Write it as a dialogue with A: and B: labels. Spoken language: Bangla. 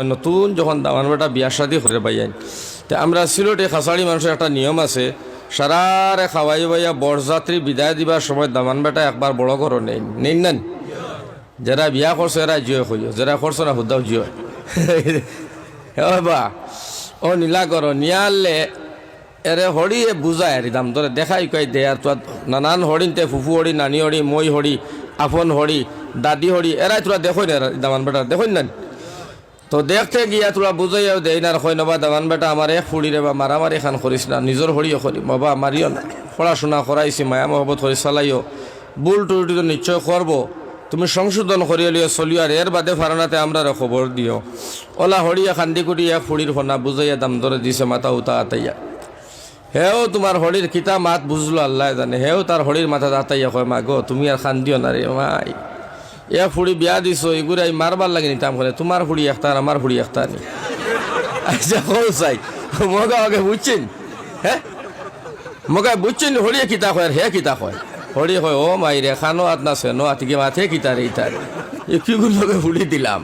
A: নতুন যখন দামান বেটা বিয়া শাদি করে পাইয়ান তো আমরা সিলেটে খাসাড়ি মানুষের একটা নিয়ম আছে সারারে খাওয়াই বাইয়া বরযাত্রী বিদায় দিবার সময় দামান বেটা একবার বড় করো নেই নেই নেন যারা বিয়া করছে এরা জিও হইও যারা করছো না হুদাও জিও বা ও নীলা করো নিয়ালে এরে হড়ি বুঝায় আর দাম ধরে দেখাই কই দে আর তোর নানান হরিণতে ফুফু হরি নানি হরি মই হরি আপন হরি দাদি হরি এরাই তোরা দেখোই না দামান বেটা দেখোই না তো দেখতে গিয়া তোরা বুঝাইয়াও দেই না হয় নবা দামান বেটা আমার এক ফুড়ি রে বা মারামারি খান করিস না নিজের হরিও করি বাবা মারিও না পড়াশোনা করাইছি মায়া মহব্বত করে চালাইও ভুল টুটি তো নিশ্চয় করবো তুমি সংশোধন করিয়া লিও চলিও আর এর বাদে ফারানাতে আমরা খবর দিও ওলা হরিয়া খান্দি কুটি এক ফুড়ির ফোনা বুঝাইয়া দাম ধরে দিছে মাথা উতা আতাইয়া হেও তোমার হরির কিতা মাত বুঝলো আল্লাহ জানে হেও তার হরির মাথা আতাইয়া কয় মা গো তুমি আর খান্দিও না রে মাই এ ফুড়ি বিয়া দিছো এগুলাই মারবার লাগে নিতাম করে তোমার ফুড়ি একটার আমার ফুড়ি একটা নি আচ্ছা কল চাই মগা আগে বুঝছেন হ্যাঁ মগা বুঝছেন হরিয়ে কিতা কয় আর হে কিতা কয় হরি কয় ও মাই রে খানো আত না সেনো আতিকে মাথে কিতা রে ইতারে এ কি গুলোকে ফুড়ি দিলাম